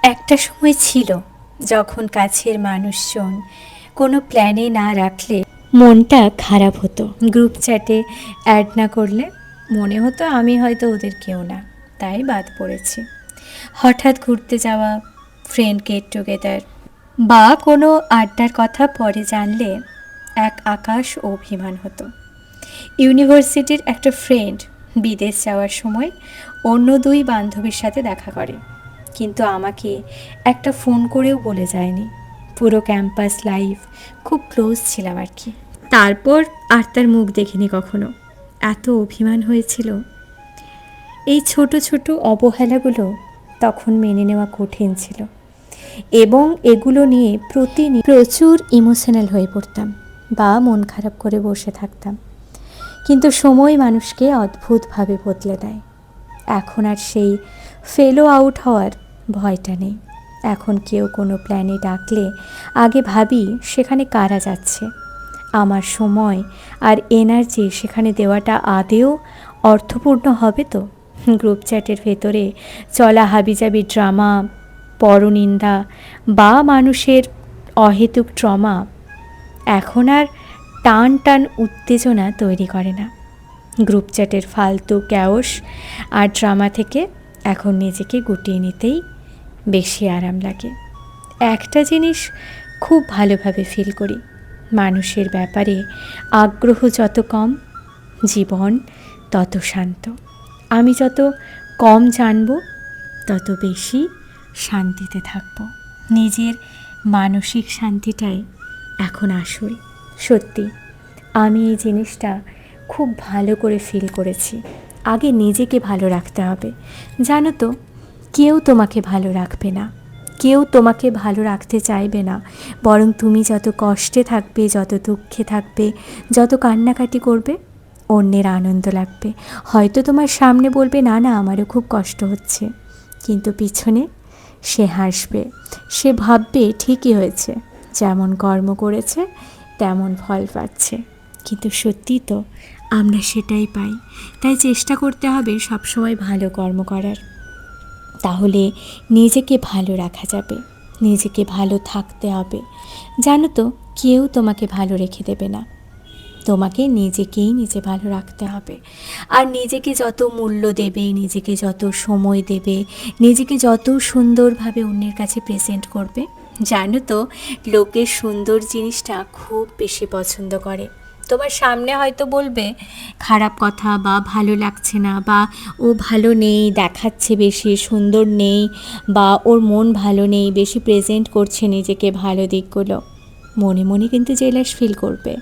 একটা সময় ছিল যখন কাছের মানুষজন কোনো প্ল্যানে না রাখলে মনটা খারাপ হতো। গ্রুপ চ্যাটে অ্যাড না করলে মনে হতো আমি হয়তো ওদের কেউ না, তাই বাদ পড়েছি। হঠাৎ ঘুরতে যাওয়া, ফ্রেন্ড গেট টুগেদার বা কোনো আড্ডার কথা পরে জানলে এক আকাশ অভিমান হতো। ইউনিভার্সিটির একটা ফ্রেন্ড বিদেশ যাওয়ার সময় অন্য দুই বান্ধবীর সাথে দেখা করে, কিন্তু আমাকে একটা ফোন করেও বলে যায়নি। পুরো ক্যাম্পাস লাইফ খুব ক্লোজ ছিলাম আর কি। তারপর আর তার মুখ দেখিনি কখনো। এত অভিমান হয়েছিল। এই ছোট ছোট অবহেলাগুলো তখন মেনে নেওয়া কঠিন ছিল, এবং এগুলো নিয়ে প্রচুর ইমোশনাল হয়ে পড়তাম বা মন খারাপ করে বসে থাকতাম। কিন্তু সময় মানুষকে অদ্ভুতভাবে বদলে দেয়। এখন আর সেই ফেলো আউট হওয়ার ভয়টা নেই। এখন কেউ কোনো প্ল্যানে ডাকলে আগে ভাবি সেখানে কারা যাচ্ছে, আমার সময় আর এনার্জি সেখানে দেওয়াটা আদেও অর্থপূর্ণ হবে তো। গ্রুপ চ্যাটের ভেতরে চলা হাবিজাবি ড্রামা, পরনিন্দা বা মানুষের অহেতুক ট্রমা এখন আর টান টান উত্তেজনা তৈরি করে না। গ্রুপ চ্যাটের ফালতু ক্যাওস আর ড্রামা থেকে এখন নিজেকে গুটিয়ে নিতেই বেশি আরাম লাগে। একটা জিনিস খুব ভালোভাবে ফিল করি, মানুষের ব্যাপারে আগ্রহ যত কম, জীবন তত শান্ত। আমি যত কম জানব, তত বেশি শান্তিতে থাকব। নিজের মানসিক শান্তিটাই এখন আসল। সত্যি আমি এই জিনিসটা খুব ভালো করে ফিল করেছি। আগে নিজেকে ভালো রাখতে হবে। জানো তো, কেউ তোমাকে ভালো রাখবে না, কেউ তোমাকে ভালো রাখতে চাইবে না। বরং তুমি যত কষ্টে থাকবে, যত দুঃখে থাকবে, যত কান্নাকাটি করবে, অন্যের আনন্দ লাগবে। হয়তো তোমার সামনে বলবে না না আমারও খুব কষ্ট হচ্ছে, কিন্তু পিছনে সে হাসবে, সে ভাববে ঠিকই হয়েছে, যেমন কর্ম করেছে তেমন ফল পাচ্ছে। কিন্তু সত্যি তো আমরা সেটাই পাই। তাই চেষ্টা করতে হবে সবসময় ভালো কর্ম করার। তাহলে নিজেকে ভালো রাখা যাবে, নিজেকে ভালো থাকতে হবে। জানো তো, কেউ তোমাকে ভালো রেখে দেবে না, তোমাকে নিজেকেই নিজে ভালো রাখতে হবে। আর নিজেকে যত মূল্য দেবে, নিজেকে যত সময় দেবে, নিজেকে যত সুন্দরভাবে অন্যের কাছে প্রেজেন্ট করবে, জানো তো লোকের সুন্দর জিনিসটা খুব বেশি পছন্দ করে। তোমার সামনে হয়তো বলবে খারাপ কথা বা ভালো লাগছে না, বা ও ভালো নেই দেখাচ্ছে, বেশি সুন্দর নেই, বা ওর মন ভালো নেই, বেশি প্রেজেন্ট করছে নিজেকে ভালো দিকগুলো। মনে মনে কিন্তু জেলাস ফিল করবে,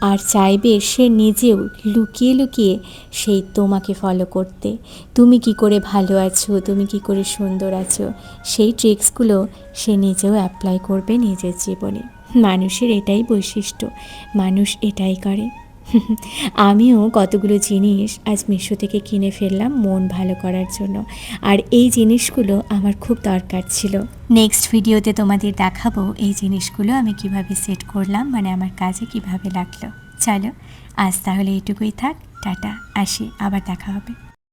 আর চাইবে সে নিজেও লুকিয়ে লুকিয়ে সেই তোমাকে ফলো করতে। তুমি কি করে ভালো আছো, তুমি কি করে সুন্দর আছো, সেই ট্রিক্সগুলো সে নিজেও অ্যাপ্লাই করবে নিজের জীবনে। মানুষের এটাই বৈশিষ্ট্য, মানুষ এটাই করে। আমিও কতগুলো জিনিস আজ মিশো থেকে কিনে ফেললাম মন ভালো করার জন্য, আর এই জিনিসগুলো আমার খুব দরকার ছিল। নেক্সট ভিডিওতে তোমাদের দেখাবো এই জিনিসগুলো আমি কিভাবে সেট করলাম, মানে আমার কাজে কিভাবে লাগলো। চলো আজ তাহলে এইটুকুই থাক, টাটা, আসি, আবার দেখা হবে।